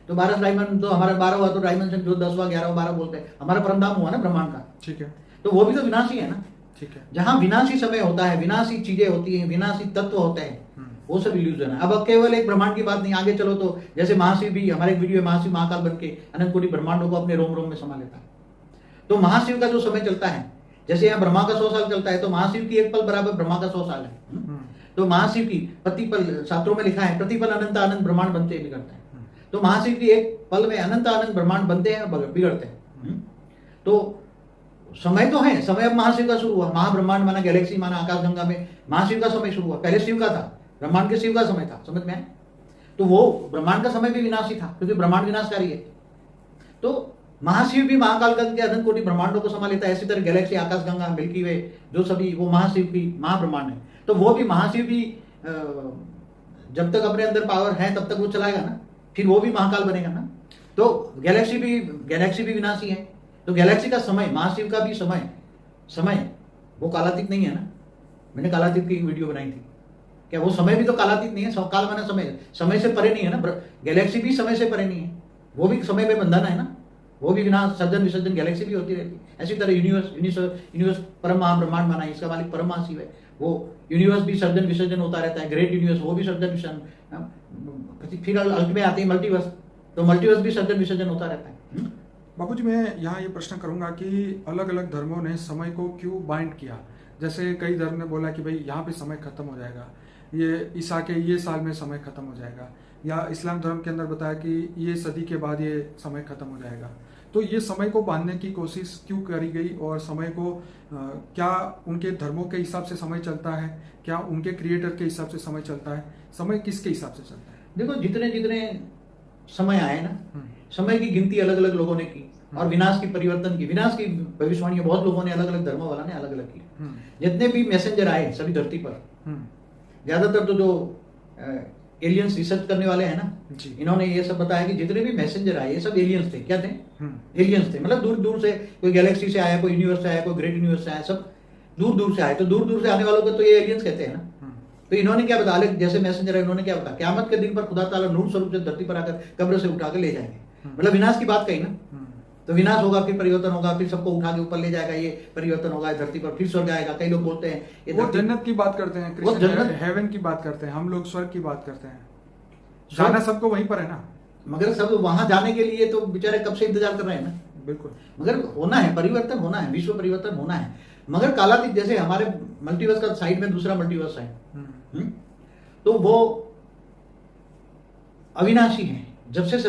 तो 12 डायमंड तो हमारा 12 हुआ, तो डायमेंशन जो 10 हुआ, 11 हुआ, 12 बोलते हैं, हमारा परमधाम हुआ ना ब्रह्मांड का। ठीक है। तो वो भी तो विनाशी है ना। ठीक है। जहां विनाशी समय होता है, विनाशी चीजें होती हैं, विनाशी तत्व होते हैं, वो सब इल्यूजन है। अब केवल एक ब्रह्मांड की बात नहीं, आगे चलो तो जैसे महाशिव भी, हमारे एक वीडियो है, महाशिव महाकाल बन के अनंत कोटि ब्रह्मांडों को अपने रोम रोम में समा लेता है। तो महाशिव का जो समय चलता है, जैसे यहाँ ब्रह्मा का 100 साल चलता है, तो महाशिव की एक पल बराबर ब्रह्मा का 100 साल है। तो महाशिव की प्रतिपल, शास्त्रों में लिखा है, प्रतिपल अनंत अनंत ब्रह्मांड बनते बिगड़ते हैं। तो महाशिव की एक पल में अनंत अनंत ब्रह्मांड बनते हैं और बिगड़ते हैं। तो समय तो है, समय अब महाशिव का शुरू हुआ, महाब्रह्मांड माना गैलेक्सी माना आकाशगंगा में महाशिव का समय शुरू हुआ। पहले शिव का था, ब्रह्मांड के शिव का समय था, समझ में आया। तो वो ब्रह्मांड का समय भी विनाशी था, क्योंकि ब्रह्मांड विनाशकारी है। तो महाशिव भी महाकाल के अनंत कोटि ब्रह्मांडों को समा लेता है। इसी तरह गैलेक्सी, आकाशगंगा, मिल्की वे, जो सभी वो महाशिव की महाब्रह्मांड है। तो वो भी महाशिव भी जब तक अपने अंदर पावर है तब तक वो चलाएगा ना, फिर वो भी महाकाल बनेगा ना। तो गैलेक्सी भी विनाशी है। तो गैलेक्सी का समय, महाशिव का भी समय वो कालातीत नहीं है ना। मैंने कालातीत की वीडियो बनाई थी, क्या वो समय भी तो कालातीत नहीं है। काल माना समय से परे नहीं है ना। गैलेक्सी भी समय से परे नहीं है, वो भी समय पे बंधन है ना। वो भी विनाश सर्जन विसर्जन गैलेक्सी भी होती रहती है। ऐसी तरह यूनिवर्स परम महाब्रह्मांड माना है, इसका मालिक परम महाशिव है। वो यूनिवर्स भी सर्जन विसर्जन होता रहता है। ग्रेट यूनिवर्स वो भी सर्जन विसर्जन, फिर अल्ट में आते हैं मल्टीवर्स, तो मल्टीवर्स भी सर्जन विसर्जन होता रहता है। बाबूजी, मैं यहाँ ये प्रश्न करूंगा कि अलग अलग धर्मों ने समय को क्यों बाइंड किया। जैसे कई धर्म ने बोला कि भाई यहाँ पे समय खत्म हो जाएगा, ये ईसा के ये साल में समय खत्म हो जाएगा, या इस्लाम धर्म के अंदर बताया कि ये सदी के बाद ये समय खत्म हो जाएगा। तो ये समय को बांधने की कोशिश क्यों करी गई, और समय को क्या उनके धर्मों के हिसाब से समय चलता है, क्या उनके क्रिएटर के हिसाब से समय चलता है, समय किसके हिसाब से चलता है? देखो, जितने जितने समय आए ना, समय की गिनती अलग अलग लोगों ने की, और विनाश की भविष्यवाणी बहुत लोगों ने, अलग अलग धर्मों वाला ने अलग अलग की। जितने भी मैसेंजर आए सभी धरती पर, ज्यादातर तो जो एलियंस रिसर्च करने वाले हैं ना, इन्होंने ये सब बताया कि जितने भी मैसेंजर आए ये सब एलियंस थे। क्या थे? एलियंस थे। मतलब दूर दूर से, कोई गैलेक्सी से आया, कोई यूनिवर्स से आया, कोई ग्रेट यूनिवर्स से आया, सब दूर दूर से आए। तो दूर दूर से आने वालों को तो ये एलियंस कहते हैं ना। तो इन्होंने क्या बताया, जैसे मैसेंजर है, इन्होंने क्या बताया, क़यामत के दिन पर खुदा ताला नूर स्वरूप से धरती पर आकर कब्र से उठा के ले जाएंगे। मतलब विनाश की बात कही ना। तो विनाश होगा, फिर परिवर्तन होगा, फिर सबको उठा के ऊपर ले जाएगा, ये परिवर्तन होगा धरती पर, फिर स्वर्ग आएगा। कई लोग बोलते हैं ये वो जन्नत की बात करते हैं, वो जन्नत हेवन की बात करते हैं, हम लोग स्वर्ग की बात करते हैं। जाना सबको वहीं पर है ना। मगर सब वहां जाने के लिए तो बेचारे कब से इंतजार कर रहे हैं ना। बिल्कुल। मगर होना है, परिवर्तन होना है, विश्व परिवर्तन होना है। मगर कालातीत, जैसे हमारे मल्टीवर्स का साइड में दूसरा मल्टीवर्स है, तो वो अविनाशी है। जब से